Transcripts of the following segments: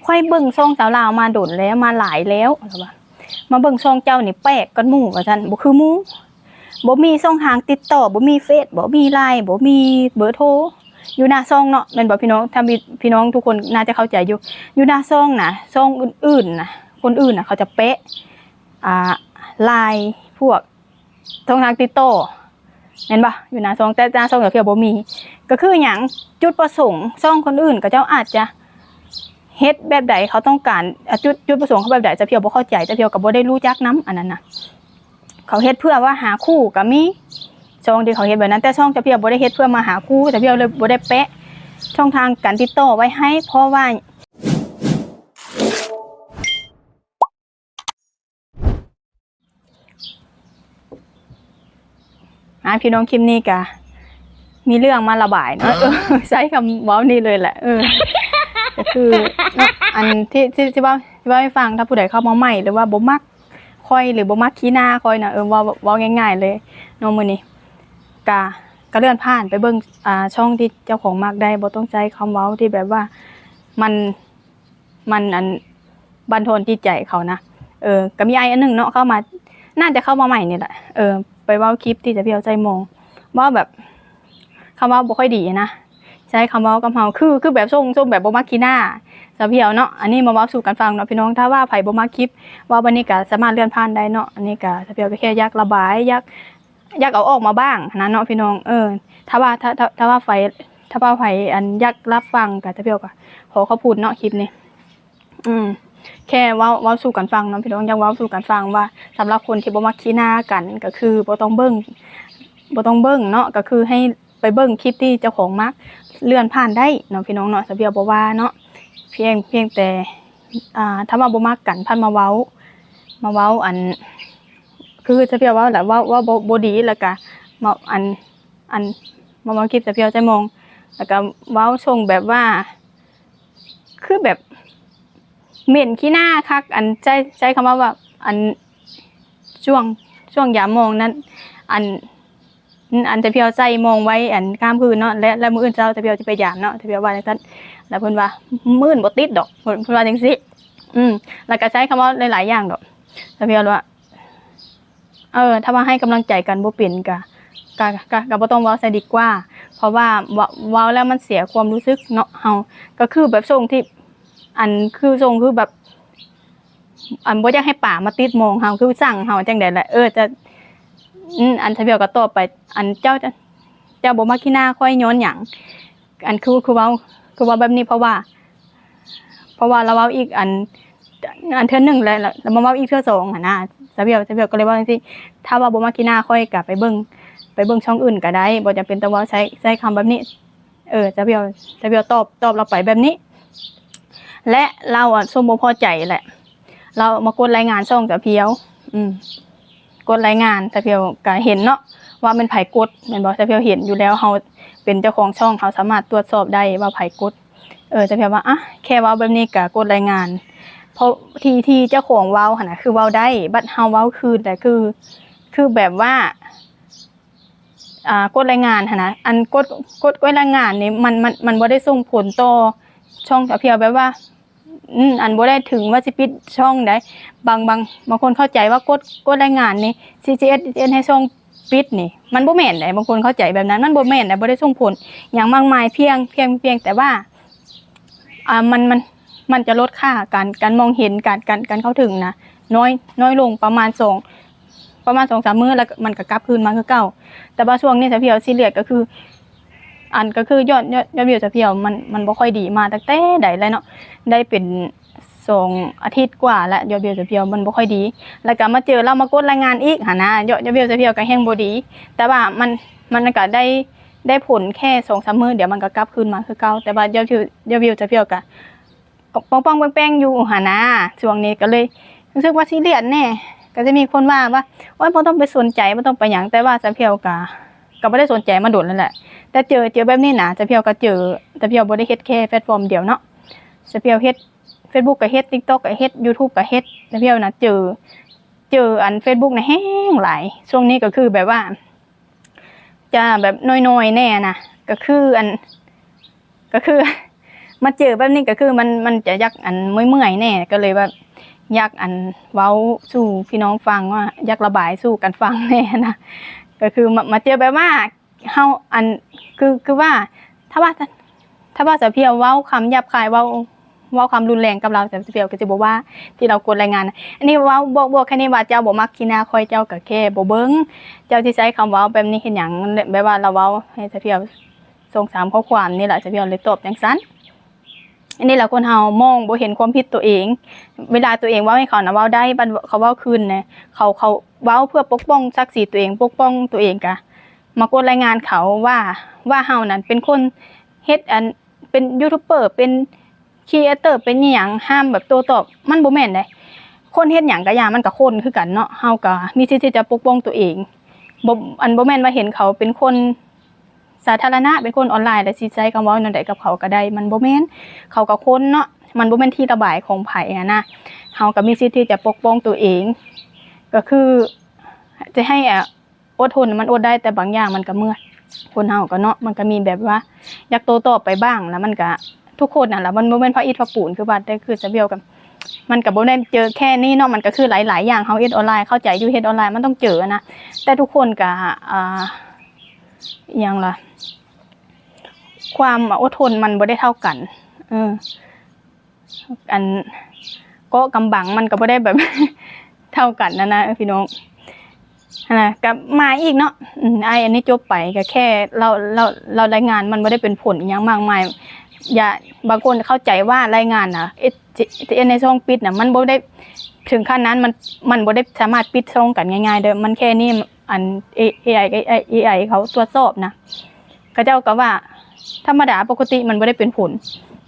ค่อยเบิ่งช่องสาวลาวมาโดนแล้วมาหลายแล้วว่ามาเบิ่งช่องเจ้านี่แปลกกันหมู่ว่าซั่นบ่คือหมู่บ่มีช่องทางติดต่อบ่มีเฟซบ่มี LINE บ่มีเบอร์โทรอยู่หน้าช่องเนาะแม่นบ่พี่น้องถ้ามีพี่น้องทุกคนน่าจะเข้าใจอยู่หน้าช่องน่ะช่องอื่นๆน่ะคนอื่นน่ะเขาจะเป๊ะLINE พวกช่องทางติดต่อเห็นป่ะอยู่หน้าช่องแต่หน้าช่องเพียวบ่มีก็คือหยังจุดประสงค์ช่องคนอื่นก็เจ้าอาจจะเฮ็ดแบบใดเขาต้องการจุดประสงค์เขาแบบใดจะเพียวบ่เข้าใจจะเพียวก็บ่ได้รู้จักนำอันนั้นน่ะเขาเฮ็ดเพื่อว่าหาคู่ก็มีช่องที่เขาเฮ็ดแบบนั้นแต่ช่องจะเพียวบ่ได้เฮ็ดเพื่อมาหาคู่แต่เพียวเลยบ่ได้แปะช่องทางการติดต่อไว้ให้เพราะว่าพี่น้องคลิปนี้ก็มีเรื่องมาระบายเนาะใช้คำเว้านี่เลยแหละก็คืออันที่ว่าให้ฟังถ้าผู้ใดเข้ามาใหม่หรือว่าบ่มักค่อยหรือบ่มักขี้หน้าค่อยนะว่าง่ายๆเลยน้องมื้อนี้ก็เลื่อนผ่านไปเบิ่งช่องที่เจ้าของมักได้บ่ต้องใช้คำเว้าที่แบบว่ามันอันบั่นทอนจิตใจเขานะก็มีอันนึงเนาะเข้ามาน่าจะเข้ามาใหม่นี่แหละไปเว้าคลิปที่จะเพียวใจมองว่าแบบคำเว้าบ่ค่อยดีนะใช้คำเว้ากับเฮาคือแบบส่งแบบบ่มักขี้หน้าสะเพียวเนาะอันนี้มาเว้าสู่กันฟังเนาะพี่น้องถ้าว่าไผบ่มักคลิปว่าวันนี้ก็สามารถเลื่อนผ่านได้เนาะอันนี้ก็สะเพียวก็แค่อยากระบายอยากเอาออกมาบ้างนะเนาะพี่น้องถ้าว่าไผอันอยากรับฟังก็สะเพียวก็ขอขอบคุณเนาะคลิปนี้แค่เว้าสู่กันฟังเนาะพี่น้องอยากเว้าสู่กันฟังว่าสำหรับคนที่บ่มักขี้หน้ากันก็คือบ่ต้องเบิ่งเนาะก็คือให้ไปเบิ่งคลิปที่เจ้าของมักเลื่อนผ่านได้เนาะพี่น้องเนาะสะเพียวบ่ว่าเนาะเพียงแต่ถ้าว่าบ่มักกันพันมาเว้าอันคือสะเพียวว่าแหละว่าบ่ดีแล้วก็มามาเว้าคลิปสะเพียวใจมองแล้วก็เว้าส่งแบบว่าคือแบบเหม็นขี้หน้าคักอันใจคำว่าอันช่วงยามมองนั้นอันจะเพียวใจมองไว้อันข้ามคืนเนาะและมื้ออื่นเช้าจะเพียวจะไปยามเนาะจะเพียวว่าจังซั่นแล้วเพิ่นว่ามื้อบ่ติดดอกเพิ่นว่าจังซี่แล้วก็ใช้คำว่าหลายๆอย่างดอกจะเพียวว่าถ้าว่าให้กำลังใจกันบ่เป็นก็บ่ต้องเว้าซะดีกว่าเพราะว่าเว้าแล้วมันเสียความรู้สึกเนาะเฮาก็คือแบบส่งที่คือแบบบ่อยากให้ป่ามาติดมองเฮาคือสั่งเฮาจังได๋แหละจะอันทะเบียวก็ตอบไปอันเจ้าบ่มักขี้หน้าค่อยย้อนหยังอันคือเว้าแบบนี้เพราะว่าเราเว้าอีกอันเทื่อนึงแล้วมาเว้าอีกเทื่อ2หั่นนะทะเบียวก็เลยว่าจังซี่ถ้าว่าบ่มักขี้หน้าค่อยก็ไปเบิ่งช่องอื่นก็ได้บ่จำเป็นต้องเว้าใช้คำแบบนี้ทะเบียวตอบเราไปแบบนี้และเราสมบ่พอใจแหละเรามากดรายงานช่องจะเพียวกดรายงานแต่เพียวก็เห็นเนาะว่าเป็นไผกดแม่นบ่แต่เพียวเห็นอยู่แล้วเฮาเป็นเจ้าของช่องเฮาสามารถตรวจสอบได้ว่าไผกดจะเพียวว่าแค่เว้าแบบนี้ก็กดรายงานเพราะที่เจ้าของเว้าหั่นน่ะคือเว้าได้บัดเฮาเว้าคืนแต่คือแบบว่ากดรายงานหั่นน่ะอันกดรายงานนี่มันบ่ได้ส่งผลต่อช่องแต่เพียวแบบว่าอันบ่ได้ถึงว่าสิปิดช่องได้บางคนเข้าใจว่ากดรายงานนี่ CGS ให้ช่องปิดนี่มันบ่แม่นได้บางคนเข้าใจแบบนั้นมันบ่แม่นได้บ่ได้ส่งผลหยังมากมายเพียงแต่ว่ามันจะลดค่าการมองเห็นการเข้าถึงนะน้อยลงประมาณ 2-3 มื้อแล้วมันก็กลับคืนมาคือเก่าแต่ว่าช่วงนี้ถ้าเพียวซีเรียสก็คือยอดวิวจะเพียวมันบ่ค่อยดีมาตั้งแต่ใดแล้วเนาะได้เป็น2 อาทิตย์กว่าแล้วยอดวิวจะเพียวมันบ่ค่อยดีแล้วก็มาเจอเรามากดรายงานอีกหั่นนะยอดวิวจะเพียวก็แฮงบ่ดีแต่ว่ามันก็ได้ผลแค่ 2-3 มื้อเดี๋ยวมันก็กลับคืนมาคือเก่าแต่ว่ายอดวิวจะเพียวก็ป้องๆแป้งๆอยู่หั่นนะช่วงนี้ก็เลยรู้สึกว่าซีเรียสแน่ก็จะมีคนว่าโอ๊ยบ่ต้องไปสนใจบ่ต้องไปหยังแต่ว่าจะเพียวก็บ่ได้สนใจมาโดนแล้วแหละแต่เจอแบบนี้นะจะเพียวก็เจอแต่เพียวบ่ได้เฮ็ดแค่แพลตฟอร์มเดียวเนาะจะเพียวเฮ็ด Facebook ก็เฮ็ด TikTok ก็เฮ็ด YouTube ก็เฮ็ดแต่เพียวน่ะเจออัน Facebook น่ะแฮงหลายช่วงนี้ก็คือแบบว่าจะแบบน้อยๆแน่นะก็คือ มาเจอแบบนี้ก็คือมันจะอยากอันเมื่อยๆแน่ก็เลยแบบอยากอันเว้าสู่พี่น้องฟังว่าอยากระบายสู่กันฟังแน่นะก็คือมาเจอแบบว่าเฮาอันคือว่าถ้าว่าจะเพียวเว้าคำหยาบคายเว้าคำรุนแรงกับเราจะเพียวก็จะบอกว่าที่เรากดรายงานอันนี้เว้าบอกแค่นี้ว่าเจ้าบ่มักขี้หน้าคอยเจ้าก็แค่บ่เบิ่งเจ้าที่ใช้คำเว้าแบบนี้เฮ็ดหยังแบบว่าเราเว้าให้จะเพียวส่ง3ข้อความนี่แหละจะเพียวเลยตอบจังซั่นอันนี้แหละคนเฮามองบ่เห็นความผิดตัวเองเวลาตัวเองเว้าให้เขานะเว้าได้บัดเขาเว้าคืนนะเขาเว้าเพื่อปกป้องศักดิ์ศรีตัวเองปกป้องตัวเองกะมากดรายงานเขาว่าเฮานั้นเป็นคนเฮ็ดอันเป็นยูทูบเบอร์เป็นครีเอเตอร์เป็นอีหยังห้ามแบบโต้ตอบมันบ่แม่นเด้คนเฮ็ดหยังก็อย่ามันก็คนคือกันเนาะเฮาก็มีสิทธิ์ที่จะปกป้องตัวเองบ่แม่นว่าเห็นเขาเป็นคนสาธารณะเป็นคนออนไลน์แล้วสิใช้คำเว้านั่นได้กับเขาก็ได้มันบ่แม่นเขาก็คนเนาะมันบ่แม่นที่ระบายของไผอะนะเฮาก็มีสิทธิ์ที่จะปกป้องตัวเองก็คือจะให้อดทนมันอดได้แต่บางอย่างมันก็เมื่อยคนเฮาก็เนาะมันก็มีแบบว่าอยากโตตอบไปบ้างแล้วมันก็ทุกคนน่ะล่ะมันบ่แม่นพระอิฐพระปูนคือว่าได้คือจะเบี้ยวกันมันก็บ่ได้เจอแค่นี้เนาะมันก็คือหลายๆอย่างเฮาเฮ็ดออนไลน์เข้าใจอยู่เฮ็ดออนไลน์มันต้องเจอนะแต่ทุกคนก็หยังล่ะความอดทนมันบ่ได้เท่ากันอันก็กำบังมันก็บ่ได้แบบ เท่ากันนะพี่น้องนะกับมาอีกเนาะอันนี้จบไปก็แค่เรารายงานมันบ่ได้เป็นผลอีหยังมากมายอย่าบางคนเข้าใจว่ารายงานน่ะในช่องปิดน่ะมันบ่ได้ถึงขั้นนั้นมันบ่ได้สามารถปิดช่องกันง่ายๆเด้อมันแค่นี้อัน AI เขาตรวจสอบนะเขาเจ้าก็ว่าธรรมดาปกติมันบ่ได้เป็นผล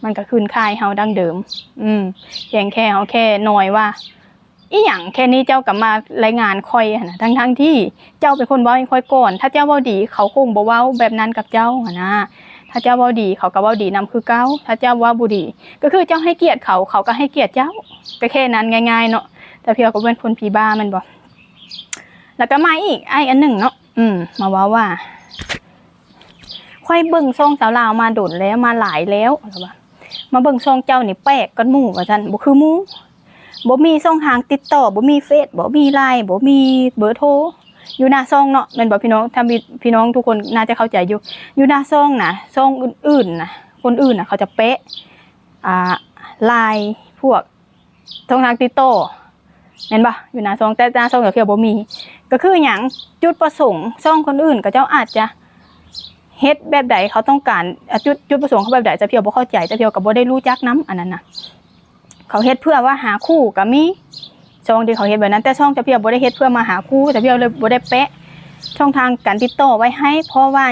มันก็คืนค่ายเฮาดั้งเดิมแค่เฮาแค่น้อยว่าอีหยังแค่นี้เจ้าก็มารายงานค่อยหั่นน่ะทั้งที่เจ้าเป็นคนเว้าให้ค่อยก่อนถ้าเจ้าเว้าดีเขาคงบ่เว้าแบบนั้นกับเจ้าหั่นนะถ้าเจ้าเว้าดีเขาก็เว้าดีนำคือเก่าถ้าเจ้าเว้าบ่ดีก็คือเจ้าให้เกียรติเขาก็ให้เกียรติเจ้าก็แค่นั้นง่ายๆเนาะแต่เพียวก็เป็นคนผีบ้ามันบ่แล้วก็มาอีกอันหนึ่งเนาะมาว่าค่อยเบิ่งช่องสาวลาวมาโดนแล้วมาหลายแล้วว่ามาเบิ่งช่องเจ้านี่แปลกกันหมู่ว่าซั่นบ่คือหมู่บ่มีช่องทางติดต่อบ่มีเฟซบ่มี LINE บ่มีเบอร์โทรอยู่หน้าช่องเนาะแม่นบ่พี่น้องถ้ามีพี่น้องทุกคนน่าจะเข้าใจอยู่หน้าช่องน่ะช่องอื่นๆน่ะคนอื่นน่ะเขาจะเป๊ะLINE พวกช่องทางติดต่อแม่นบ่อยู่หน้าช่องแต่หน้าช่องก็คือบ่มีก็คือหยังจุดประสงค์ช่องคนอื่นก็เจ้าอาจจะเฮ็ดแบบใดเขาต้องการจุดประสงค์เขาแบบใดจะเพียวบ่เข้าใจจะเพียวก็บ่ได้รู้จักนำอันนั้นน่ะเขาเฮ็ดเพื่อว่าหาคู่ก็มีช่องที่เขาเฮ็ดแบบนั้นแต่ช่องจะเพียวบ่ได้เฮ็ดเพื่อมาหาคู่แต่เพียวเลยบ่ได้แปะช่องทางการติดต่อไว้ให้เพราะว่า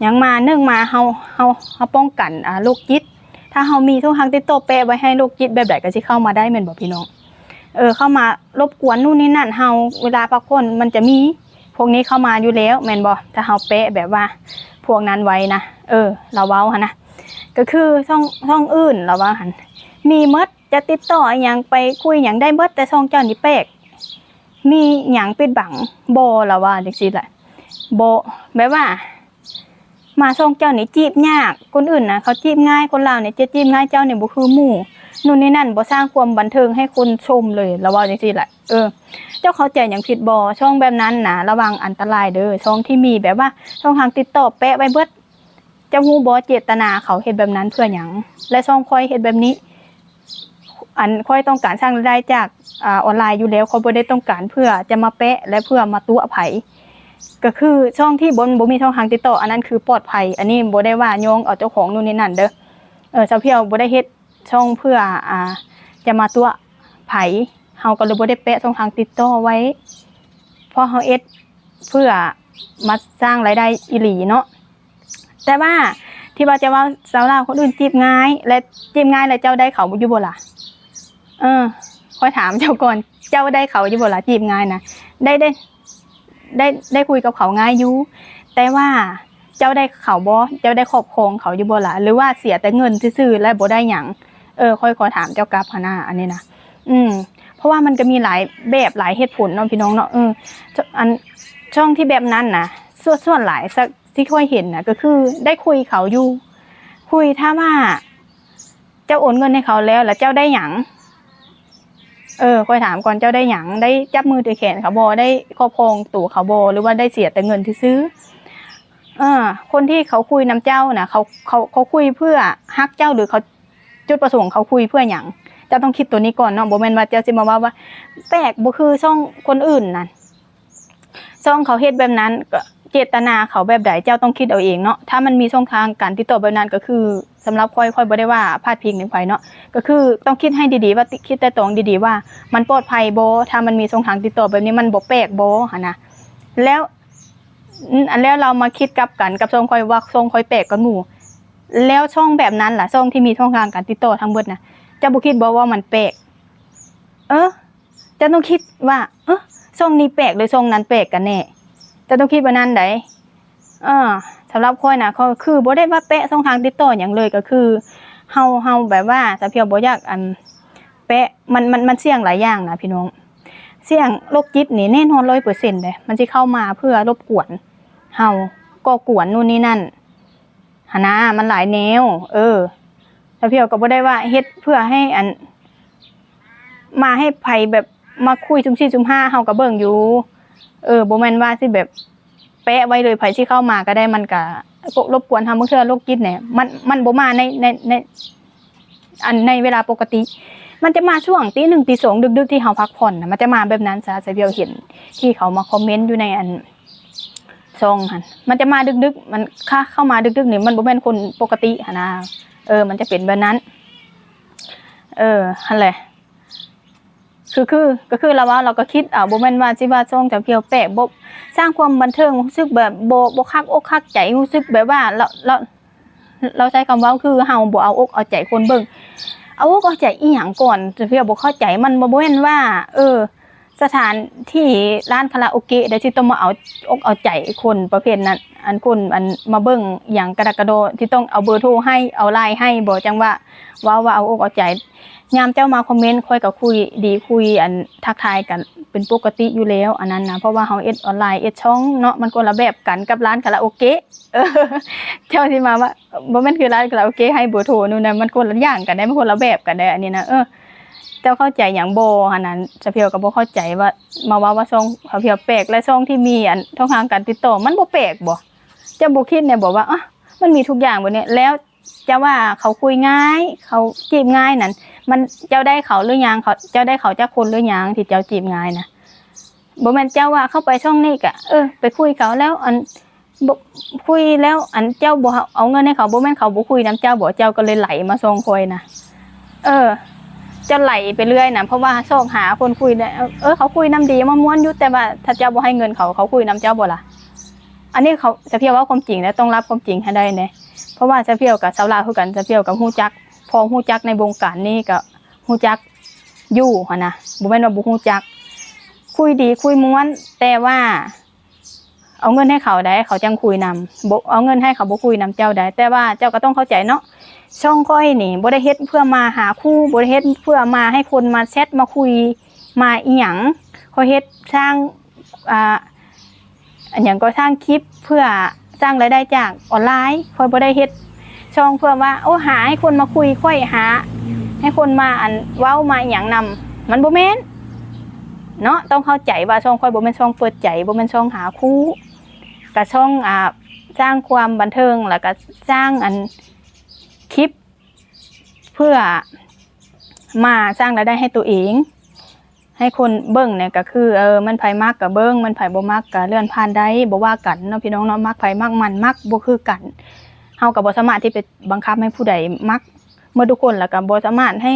หยังมาเนื่องมาเฮาป้องกันโรคจิตถ้าเฮามีช่องทางติดต่อแปะไว้ให้โรคจิตแบบใดก็สิเข้ามาได้แม่นบ่พี่น้องเข้ามารบกวนนู่นนี่นั่นเฮาเวลาพักผ่อนมันจะมีพวกนี้เข้ามาอยู่แล้วแม่นบ่ถ้าเฮาแปะแบบว่าพวกนั้นไว้นะเราเว้าหั่นนะก็คือช่องอื่นเราว่าหั่นมีหมดจะติดต่อหยังไปคุยหยังได้เบิดแต่ช่องเจ้านี่แปลกมีหยังปิดบังบ่เราว่าจังซี่แหละบ่แบบว่ามาช่องเจ้านี่จีบยากคนอื่นน่ะเขาจีบง่ายคนลาวนี่จะจีบง่ายเจ้านี่บ่คือหมู่นู่นนี่นั่นบ่สร้างความบันเทิงให้คนชมเลยเราว่าจังซี่แหละเจ้าเข้าใจหยังผิดบ่ช่องแบบนั้นนะระวังอันตรายเด้อช่องที่มีแบบว่าช่องทางติดต่อแปะไว้เบิดเจ้าฮู้บ่เจตนาเขาเฮ็ดแบบนั้นเพื่อหยังและช่องค่อยเฮ็ดแบบนี้อันค่อยต้องการสร้างรายได้จากออนไลน์อยู่แล้วเขาบ่ได้ต้องการเพื่อจะมาแปะและเพื่อมาตัวไผก็คือช่องที่บ่มีช่องทางติดต่ออันนั้นคือปลอดภัยอันนี้บ่ได้ว่าโยงเอาเจ้าของนู่นนี่นั่นเด้อเจ้าเพียวบ่ได้เฮ็ดช่องเพื่อจะมาตัวไผเฮาก็เลยบ่ได้แปะช่องทางติดต่อไว้เพราะเฮาเอ็ดเพื่อมาสร้างรายได้อีหลีเนาะแต่ว่าที่ว่าจะว่าสาวลาวคนอื่นจีบง่ายและจีบง่ายแล้วเจ้าได้เขาอยู่บ่ล่ะค่อยถามเจ้าก่อนเจ้าได้เขาอยู่บ่ล่ะจีบง่ายนะได้คุยกับเขาง่ายอยู่แต่ว่าเจ้าได้เขาบ่เจ้าได้ครอบครองเขาอยู่บ่ล่ะหรือว่าเสียแต่เงินซื่อๆและบ่ได้หยังค่อยขอถามเจ้ากราฟหน้าอันนี้นะเพราะว่ามันก็มีหลายแบบหลายเหตุผลเนาะพี่น้องเนาะอันช่องที่แบบนั้นนะส่วนหลายที่ค่อยเห็นนะก็คือได้คุยเขาอยู่คุยถ้าว่า เจ้าโอนเงินให้เขาแล้วเจ้าได้หยังค่อยถามก่อนเจ้าได้หยังได้จับมือถือแขนเขาบ่ได้ครอบครองตัวเขาบ่หรือว่าได้เสียแต่เงินที่ซื้อคนที่เขาคุยนำเจ้าน่ะเขาคุยเพื่อฮักเจ้าหรือเขาจุดประสงค์เขาคุยเพื่อหยังเจ้าต้องคิดตัวนี้ก่อนเนาะบ่แม่นว่าเจ้าสิมาว่าแปลกบ่คือช่องคนอื่นนั่นช่องเขาเฮ็ดแบบนั้นก็เจตนาเขาแบบใดเจ้าต้องคิดเอาเองเนาะถ้ามันมีช่องทางการติดต่อแบบนั้นก็คือสำหรับค่อยบ่ได้ว่าพาดพิงถึงไผเนาะก็คือต้องคิดให้ดีๆว่าคิดแต่ตรงดีๆว่ามันปลอดภัยบ่ถ้ามันมีช่องทางติดต่อแบบนี้มันบ่แปลกบ่หั่นน่ะแล้วเรามาคิดกลับกันกับช่องค่อยว่าช่องค่อยแปลกกับหมู่แล้วช่องแบบนั้นล่ะช่องที่มีช่องทางการติดต่อทั้งเบิดน่ะเจ้าบ่คิดบ่ว่ามันแปลกเจ้าต้องคิดว่าช่องนี้แปลกหรือช่องนั้นแปลกกันแน่เจ้าต้องคิดว่านั้นไดสำหรับค่อยน่ะก็คือบ่ได้ว่าแปะช่องทางติดต่อหยังเลยก็คือเฮาแบบว่าสะเพียวบ่อยากแปะมันเสี่ยงหลายอย่างนะพี่น้องเสี่ยงโรคจิตนี่แน่นอน 100% เด้มันสิเข้ามาเพื่อรบกวนเฮาก่อกวนนู่นนี่นั่นหั่นนะมันหลายแนวสะเพียวก็บ่ได้ว่าเฮ็ดเพื่อให้มาให้ไผแบบมาคุยซุ่ม4ซุ่ม5เฮาก็เบิ่งอยู่บ่แม่นว่าสิแบบแปะไว้เลยไผสิเข้ามาก็ได้มันก็รบกวนทำบางเทื่อโรคจิตเนี่ยมันบ่มาในเวลาปกติมันจะมาช่วงตี 1 ตี 2ดึกๆที่เฮาพักผ่อนน่ะมันจะมาแบบนั้นซะสะเพียวเห็นที่เขามาคอมเมนต์อยู่ในช่องหั่นมันจะมาดึกๆมันเข้ามาดึกๆนี่มันบ่แม่นคนปกติหั่นนะมันจะเป็นแบบนั้นหั่นแหละก็คือเราก็คิดบ่แม่นว่าสิว่าช่องจะเพียวแปลกบ่สร้างความบันเทิงรู้สึกแบบบ่คักอกคักใจรู้สึกแบบว่าเราใช้คำว่าคือเฮาบ่เอาอกเอาใจคนเบิ่งเอาอกเอาใจอีหยังก่อนจะเพียวบ่เข้าใจมันบ่แม่นว่าสถานที่ร้านคาราโอเกะได้ที่ต้องมาเอาอกเอาใจคนประเภทนั้นคนมาเบิ่งหยังกระดกกระโดที่ต้องเอาเบอร์โทรให้เอาไลน์ให้บ่จังว่าเอาอกเอาใจยามเจ้ามาคอมเมนต์ค่อยก็คุยดีคุยทักทายกันเป็นปกติอยู่แล้วอันนั้นนะเพราะว่าเฮาเอ็ดออนไลน์เอ็ดช่องเนาะมันคนละแบบกันกับร้านคาราโอเกะเจ้าสิมาว่าบ่แม่นคือร้านคาราโอเกะให้เบอร์โทรนู่นน่ะมันคนละอย่างกันได้มันคนละแบบกันได้อันนี้นะเจ้าเข้าใจหยังบ่หั่นนั้นสะเพียวก็บ่เข้าใจว่ามาว่าช่องสะเพียวแปลกและช่องที่มีช่องทางการติดต่อมันบ่แปลกบ่เจ้าบ่คิดเนี่ยบอกว่ามันมีทุกอย่างบ่เนี่ยแล้วจะว่าเขาคุยง่ายเขาจีบง่ายนั่นมันเจ้าได้เขาหรือยังเจ้าได้เขาจากคนหรือยังที่เจ้าจีบง่ายนะบ่แม่นเจ้าว่าเข้าไปช่องนี้ก็ไปคุยเขาแล้วคุยแล้วเจ้าบ่เอาเงินให้เขาบ่แม่นเขาบ่คุยนำเจ้าบ่เจ้าก็เลยไหลมาส่งคอยนะจะไหลไปเรื่อยนะเพราะว่าชอบหาคนคุยเนี่ยเขาคุยน้ำดีมาม้วนอยู่แต่ว่าถ้าเจ้าบ่ให้เงินเขาคุยน้ำเจ้าบ่ล่ะอันนี้เขาจะเพียวว่าความจริงแล้วต้องรับความจริงให้ได้เนี่ยเพราะว่าจะเพียวกับสาวลาวคือกันจะเพียวกับฮู้จักพอฮู้จักในวงการนี้ก็ฮู้จักอยู่หั่นนะบ่แม่นว่าบ่ฮู้จักคุยดีคุยม้วนแต่ว่าเอาเงินให้เขาได้เขาจังคุยนำบ่เอาเงินให้เขาบ่คุยนำเจ้าได้แต่ว่าเจ้าก็ต้องเข้าใจเนาะช่องค่อยนี่บ่ได้เฮ็ดเพื่อมาหาคู่บ่ได้เฮ็ดเพื่อมาให้คนมาแชทมาคุยมาอีหยังค่อยเฮ็ดสร้างอันหยังก็สร้างคลิปเพื่อสร้างรายได้จากออนไลน์ค่อยบ่ได้เฮ็ดช่องเพื่อว่าหาให้คนมาคุยค่อยหาให้คนมาเว้ามาอีหยังนำมันบ่แม่นเนาะต้องเข้าใจว่าช่องค่อยบ่แม่นช่องเปิดใจบ่แม่นช่องหาคู่ก็ช่องสร้างความบันเทิงแล้วก็สร้างคลิปเพื่อมาสร้างรายได้ให้ตัวเองให้คนเบิ่งเนี่ยก็คือมันไผมักก็เบิ่งมันไผบ่มักก็เลื่อนผ่านได้บ่ว่ากันเนาะพี่น้องเนาะมักไผมักมันมักบ่คือกันเฮาก็บ่สามารถที่ไปบังคับให้ผู้ใดมักเมื่อทุกคนแล้วก็บ่สามารถให้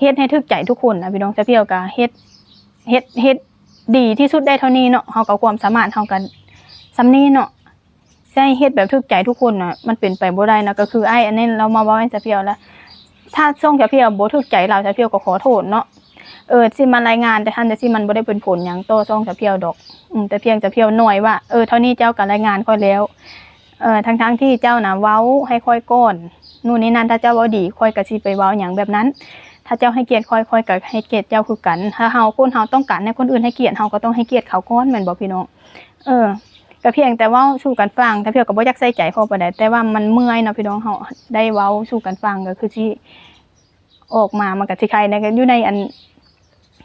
เฮ็ดให้ถูกใจทุกคนนะพี่น้องจะเพียวก็เฮ็ดดีที่สุดได้เท่านี้เนาะเฮาก็ความสามารถเฮาก็ส่ำนี้เนาะใช่เฮ็ดแบบถูกใจทุกคนน่ะมันเป็นไปบ่ได้นะก็คืออันนี้เรามาเว้าให้จะเพียวแล้วถ้าช่องจะเพียวบ่ถูกใจเราจะเพียวก็ขอโทษเนาะสิมารายงานแต่ท่านแต่สิมันบ่ได้เป็นผลหยังต่อช่องจะเพียวดอกแต่เพียงจะเพียวหน่อยว่าเท่านี้เจ้าก็รายงานค่อยแล้วทั้งที่เจ้าน่ะเว้าให้ค่อยก่อนนู่นนี่นั่นถ้าเจ้าเว้าดีค่อยก็สิไปเว้าหยังแบบนั้นถ้าเจ้าให้เกียรติค่อยก็ให้เกียรติเจ้าคือกันถ้าเฮาต้องการให้คนอื่นให้เกียรติเฮาก็ต้องให้เกียรติเขาก่อนแม่นบ่พี่น้องก็เพียงแต่เว้าสู่กันฟังถ้าเพียวก็บ่อยากใส่ใจพอปานใดแต่ว่ามันเมื่อยเนาะพี่น้องเฮาได้เว้าสู่กันฟังก็คือสิ ออกมามันก็สิใครนะก็อยู่ในอัน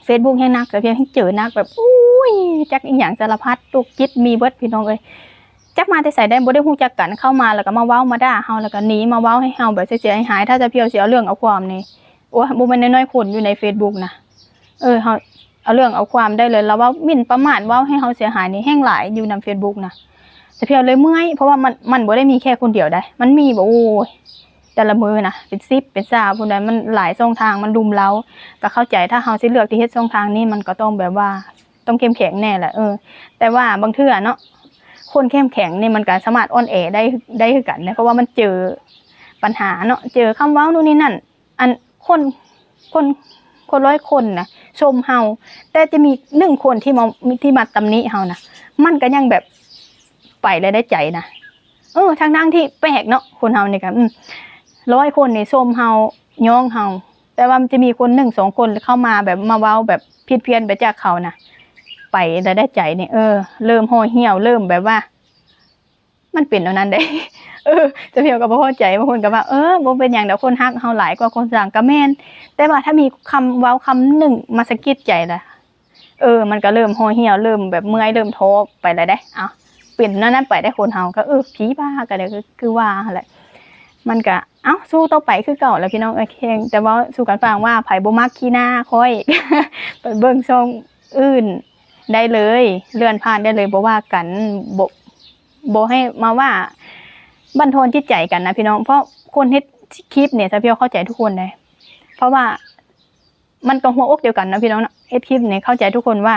Facebook แห่งนักแต่เพียงให้เจอนักแบบอุ้ยจักอีหยังสารพัดตุกจิตมีเบิดพี่น้องเอ้ยจักมาแต่ใส่ได้บ่ได้ฮู้จักกันเข้ามาแล้วก็มาเว้ามาด่าเฮาแล้วก็หนีมาเว้าให้เฮาแบบเสียหายถ้าจะเพียวสิเอาเรื่องเอาความนี่โอ้ยบ่แม่นน้อยๆคนอยู่ใน Facebook นะเฮาเอาเรื่องเอาความได้เลยแล้วว่าหมิ่นประมาทเว้าให้เฮาเสียหายนี่แฮงหลายอยู่นำ Facebook นะแต่เพียวเลยเมื่อยเพราะว่ามันบ่ได้มีแค่คนเดียวได้มันมีบ่โอ้ยแต่ละมือนะเป็น10เป็น20พุ่นใดมันหลายช่องทางมันรุมเร้าก็เข้าใจถ้าเฮาสิเลือกที่เฮ็ดช่องทางนี้มันก็ต้องแบบว่าต้องเข้มแข็งแน่แหละแต่ว่าบางเทื่อเนาะคนเข้มแข็งนี่มันก็สามารถอ่อนแอได้คือกันนะเพราะว่ามันเจอปัญหาเนาะเจอคำเว้านู่นนี่นั่นอันคน100คนนะชมเฮาแต่จะมี1คนที่มาตำหนิเฮานะมันก็ยังแบบไปแล้วได้ใจนะทางที่แปลกเนาะคนเฮานี่ก็100คนนี่ชมเฮาย่องเฮาแต่ว่ามันจะมีคน1 2คนเข้ามาแบบมาเว้าแบบผิดเพี้ยนไปจากเขานะไปแล้วได้ใจนี่เริ่มห่อเหี่ยวเริ่มแบบว่า มันเป็นแล้วนั้นได้ จะเพียวกับบ่พอใจบางคนก็ว่าบ่เป็นหยังดอกคนฮักเฮาหลายกว่าคนสร้างก็แม่นแต่ว่าถ้ามีคำเว้าคำหนึ่งมาสะกิดใจล่ะมันก็เริ่มห่อเหี่ยวเริ่มแบบเมื่อยเริ่มท้อไปแล้วได้เป็นนั้นไปได้คนเฮาก็ผีบ้าก็ได้คือว่าหั่นแหละมันก็สู้ต่อไปคือเก่าแล้วพี่น้องแข่งแต่ว่าสู่กันฟังว่าไผบ่มักขี้หน้าค่อย ไปเบิ่งช่องอื่นได้เลยเลื่อนผ่านได้เลยบ่ว่ากันบ่ให้มาว่าบั่นทอนจิตใจกันนะพี่น้องเพราะคนเฮ็ดคลิปเนี่ยจะเพียวเข้าใจทุกคนเลยเพราะว่ามันก็หัวอกเดียวกันนะพี่น้องนะเฮ็ดคลิปเนี่ยเข้าใจทุกคนว่า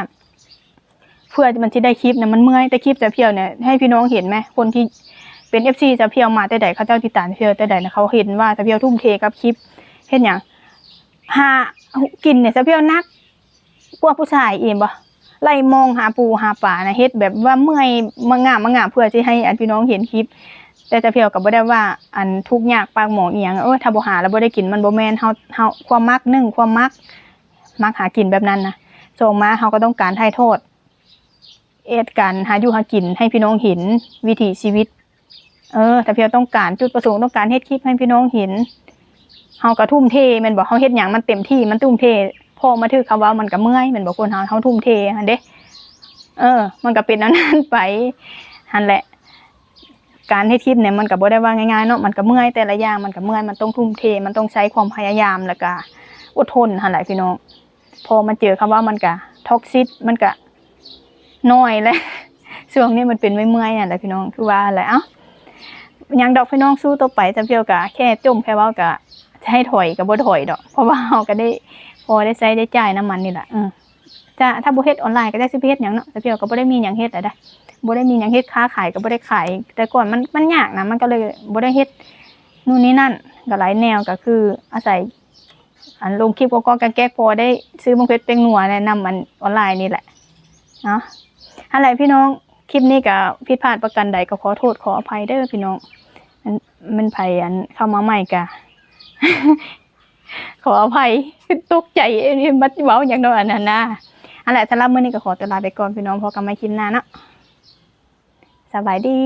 เพื่อมันสิได้คลิปเนี่ยมันเมื่อยแต่คลิปจะเพียวเนี่ยให้พี่น้องเห็นไหมคนที่เป็น FC จะเพียวมาแต่ใดเขาเจ้าติดตามเพียวแต่ใดนะเขาเห็นว่าจะเพียวทุ่มเทกับคลิปเฮ็ดหยังหากินเนี่ยจะเพียวนักกว่าผู้ชายเองบ่ไล่มองหาปูหาปลานะเฮ็ดแบบว่าเมื่อยมางามเพื่อสิให้พี่น้องเห็นคลิปแต่จะเพียวก็บ่ได้ว่าอันทุกข์ยากปากหมองอีหยังถ้าบ่หาแล้วบ่ได้กินมันบ่แม่นเฮาความมักความมักหากินแบบนั้นนะส่งมาเฮาก็ต้องการถ่ายทอดการหาอยู่หากินให้พี่น้องเห็นวิถีชีวิตแต่เพียวต้องการจุดประสงค์ต้องการเฮ็ดคลิปให้พี่น้องเห็นเฮาก็ทุ่มเทแม่นบ่เฮาเฮ็ดหยังมันเต็มที่มันทุ่มเทพอมาถึงคำว่ามันก็เมื่อยแม่นบ่คนเฮาทุ่มเทหั่นเด้มันก็เป็นอันนั้นไปหั่นแหละการเฮ็ดคลิปเนี่ยมันก็บ่ได้ว่าง่ายๆเนาะมันก็เมื่อยแต่ละอย่างมันก็เมื่อยมันต้องทุ่มเทมันต้องใช้ความพยายามแล้วก็อดทนหั่นแหละพี่น้องพอมันเจอคำว่ามันก็ท็อกซิกมันก็น้อยแล้วช่วงนี้มันเป็นเมื่อยๆนั่นแหละพี่น้องคือว่าแหละยังดอกพี่น้องสู้ต่อไปจะเพียวก็แค่จมแค่ว่าก็จะให้ถอยก็บ่ถอยดอกเพราะว่าเฮาก็ได้พอได้ใช้ได้จ่ายน้ำมันนี่แหละจะถ้าบ่เฮ็ดออนไลน์ก็ได้สิไปเฮ็ดหยังเนาะแต่เพียวก็บ่ได้มีหยังเฮ็ดได้บ่ได้มีหยังเฮ็ดค้าขายก็บ่ได้ขายแต่ก่อนมันยากนะมันก็เลยบ่ได้เฮ็ดนู่นนี่นั่นก็หลายแนวก็คืออาศัยอันลงคลิปก็แก๊กพอได้ซื้อมังเพชรเป็นนัวแนะนำมันออนไลน์นี่แหละเนาะอะไรพี่น้องคลิปนี้ก็ผิดพลาดประการใดก็ขอโทษขออภัยเด้อพี่น้องมันไผเข้ามาใหม่ก็ ขออภัยตกใจนี่มัดเว้าหยังเนาะอันนั้นนะอะไรสำหรับมื้อนี้ก็ขอตัวลาไปก่อนพี่น้องพบกันใหม่คลิปหน้าเนาะสบายดี